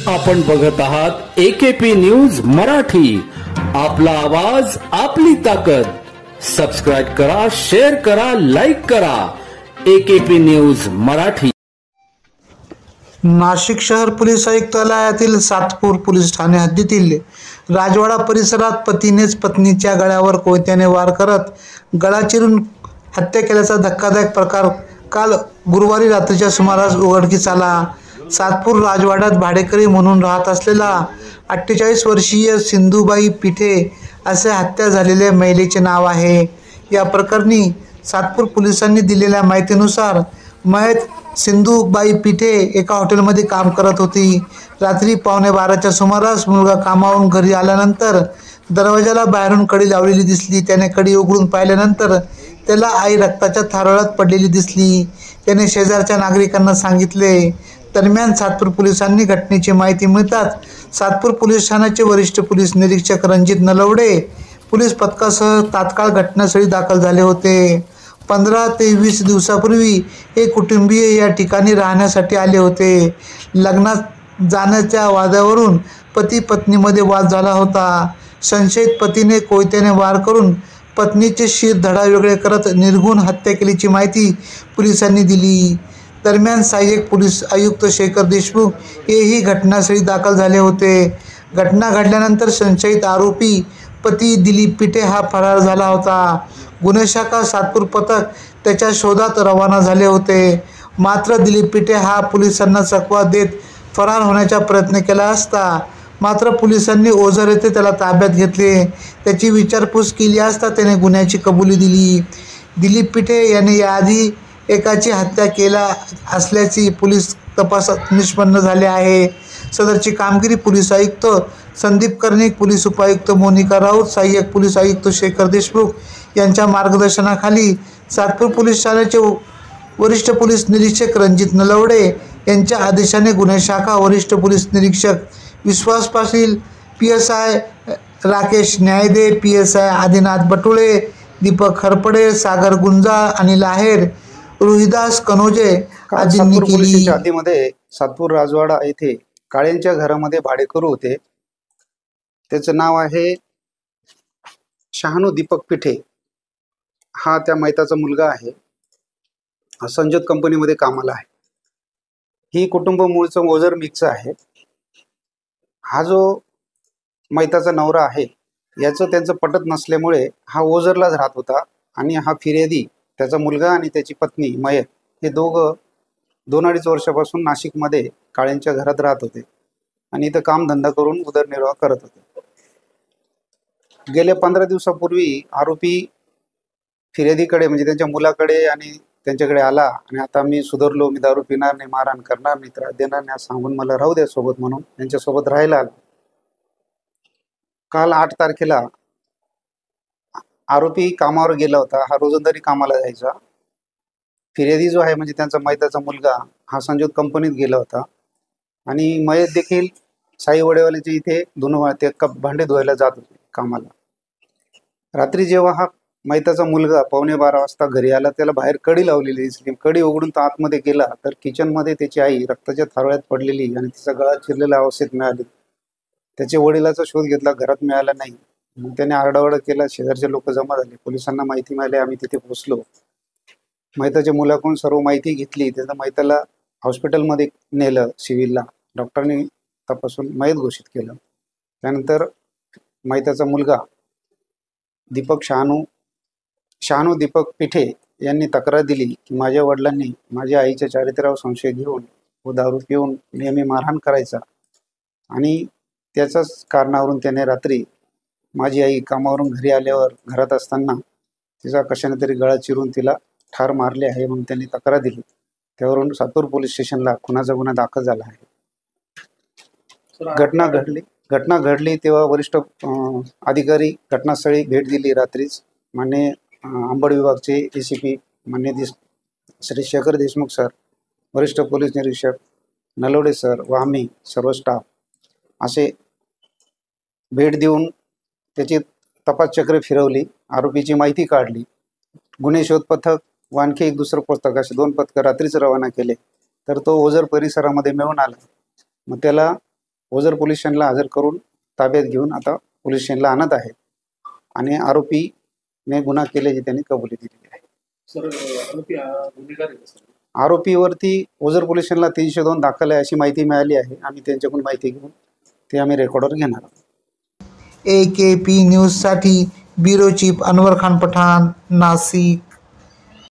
आपण बघत आहात AKP न्यूज मराठी. आपला आवाज आपली ताकद. सबस्क्राइब करा, शेअर करा, लाईक करा. AKP news Marathi. नाशिक शहर पोलीस आयुक्तालयातील सातपूर पोलीस ठाणे हद्दीतील राजवाडा परिसरात पतीनेच पत्नीच्या गळ्यावर कोयत्याने वार करत गळा चिरून हत्या केल्याचा धक्कादायक प्रकार काल गुरुवारी रात्रीच्या सुमारास उघडकीस आला. सातपूर राजवाड्यात भाडेकरी म्हणून राहत असलेला 48 वर्षीय सिंधुबाई पिठे असे हत्या झालेल्या महिलेचे नाव आहे. या प्रकरणी सातपूर पोलिसांनी दिलेल्या माहितीनुसार मयत सिंधुबाई पिठे एका हॉटेलमध्ये काम करत होती. रात्री 11:15च्या सुमारास मुलगा कामावरून घरी आल्यानंतर दरवाजाला बाहेरून कडी लावलेली दिसली. त्याने कडी उघडून पाहिल्यानंतर त्याला आई रक्ताच्या थारोळ्यात पडलेली दिसली. त्याने शेजारच्या नागरिकांना सांगितले. दरम्यान सातपूर पोलिसांनी घटनेची माहिती मिळताच सातपूर पोलीस ठाण्याचे वरिष्ठ पोलीस निरीक्षक रणजित नलवडे पोलीस पथकासह तात्काळ घटनास्थळी दाखल झाले होते. 15 ते 20 दिवसापूर्वी हे कुटुंबीय या ठिकाणी राहण्यासाठी आले होते. लग्नात जाण्याच्या वादावरून पती पत्नीमध्ये वाद झाला होता. संशयित पतीने कोयत्याने वार करून पत्नीचे शिर धडा वेगळे करत निर्घृण हत्या केल्याची माहिती पोलिसांनी दिली. दरम्यान सहाय्यक पोलीस आयुक्त शेखर देशमुख हेही घटनास्थळी दाखल झाले होते. घटना घडल्यानंतर संशयित आरोपी पती दिलीप पिठे हा फरार झाला होता. गुन्हे शाखा सातपूर पथक त्याच्या शोधात रवाना झाले होते. मात्र दिलीप पिठे हा पोलिसांना चकवा देत फरार होण्याचा प्रयत्न केला असता मात्र पोलिसांनी ओझर येथे त्याला ताब्यात घेतले. त्याची विचारपूस केली असता त्याने गुन्ह्याची कबुली दिली. दिलीप पिठे याने याआधी एकाची हत्या केला असल्याची पोलीस तपासात निष्पन्न झाले आहे. सदरची कामगिरी पोलीस आयुक्त संदीप कर्णिक, पोलीस उपायुक्त मोनिका राऊत, सहाय्यक पोलीस आयुक्त शेखर देशमुख यांच्या मार्गदर्शनाखाली सातपूर पोलीस ठाण्याचे वरिष्ठ पोलीस निरीक्षक रणजित नलवडे यांच्या आदेशाने गुन्हे शाखा वरिष्ठ पोलीस निरीक्षक विश्वास पाटील, PSI राकेश न्यायदे, PSI आदिनाथ बटुळे, दीपक हरपडे, सागर गुंजाळ, अनिल आहेर, रोहिदास कनोजे आदींनी केली. हद्दीमध्ये सातपूर राजवाडा येथे काळेंच्या घरामध्ये भाडेकरू होते. त्याचं नाव आहे शहानू दीपक पिठे. हा त्या मैताचा मुलगा आहे. संजोत कंपनीमध्ये कामाला आहे. ही कुटुंब मूळचं ओझर मिक्स आहे. हा जो मैताचा नवरा आहे याचं त्यांचं पटत नसल्यामुळे हा ओझरलाच राहत होता आणि हा फिर्यादी त्याचा मुलगा आणि त्याची पत्नी मयत हे दोघं 2-2.5 वर्षापासून नाशिकमध्ये काळेंच्या घरात राहत होते आणि इथं कामधंदा करून उदरनिर्वाह करत होते. गेल्या 15 दिवसापूर्वी आरोपी फिर्यादीकडे म्हणजे त्यांच्या मुलाकडे आणि त्यांच्याकडे आला आणि आता मी सुधारलो, मी दारू पिणार नाही, मारहाण करणार नाही, त्रास देणार नाही सांगून मला राहू द्या सोबत म्हणून त्यांच्यासोबत राहायला आला. काल 8 तारखेला आरोपी कामावर गेला होता. हा रोजंदारी कामाला जायचा. फिर्यादी जो आहे म्हणजे त्यांचा मैताचा मुलगा हा संजोत कंपनीत गेला होता आणि मयत देखील साई वडेवाल्याच्या इथे ते भांडे धुवायला जात होते कामाला. रात्री जेव्हा हा मैताचा मुलगा 11:15 वाजता घरी आला त्याला बाहेर कडी लावलेली दिसली. कडी उघडून तो आतमध्ये गेला तर किचनमध्ये त्याची आई रक्ताच्या थारोळ्यात पडलेली आणि तिचा गळा चिरलेल्या अवस्थेत मिळाली. त्याच्या वडिलाचा शोध घेतला, घरात मिळाला नाही. मग त्याने आरडाओरडा केला. शेजारचे लोक जमा झाले. पोलिसांना माहिती मिळाली. आम्ही तिथे पोहोचलो. मैताच्या मुलाकडून सर्व माहिती घेतली. त्याचं मैताला हॉस्पिटलमध्ये नेलं सिव्हिलला. डॉक्टरनी तपासून मयत घोषित केलं. त्यानंतर मैताचा मुलगा दीपक शहानू दीपक पिठे यांनी तक्रार दिली की माझ्या वडिलांनी माझ्या आईच्या चारित्र्यावर संशय घेऊन व दारू पिऊन नेहमी मारहाण करायचा आणि त्याच्याच कारणावरून त्याने रात्री माझी आई कामावरून घरी आल्यावर घरात असताना तिचा कशाने तरी गळा चिरून तिला ठार मारले आहे म्हणून त्यांनी तक्रार दिली. त्यावरून सातपूर पोलीस स्टेशनला खुनाचा गुन्हा दाखल झाला आहे. घटना घडली तेव्हा वरिष्ठ अधिकारी घटनास्थळी भेट दिली रात्रीच. मान्य अंबड विभागचे ACP मान्य श्री शेखर देशमुख सर, वरिष्ठ पोलीस निरीक्षक नलवडे सर व आम्ही सर्व स्टाफ असे भेट देऊन त्याची तपासचक्रे फिरवली. आरोपीची माहिती काढली. गुन्हे शोध पथक व आणखी एक दुसरं पथक असे 2 पथकं रात्रीच रवाना केले तर तो ओझर परिसरामध्ये मिळून आला. मग त्याला ओझर पोलीस स्टेशनला हजर करून ताब्यात घेऊन आता पोलीस स्टेशनला आणत आहेत आणि आरोपीने गुन्हा केल्याची त्यांनी कबुली दिलेली आहे. आरोपीवरती ओझर पोलीस स्टेशनला 302 दाखल आहे अशी माहिती मिळाली आहे. आम्ही त्यांच्याकडून माहिती घेऊन ते आम्ही रेकॉर्डवर घेणार आहोत. AKP न्यूजसाठी ब्युरो चीफ अनवर खान पठाण, नाशिक.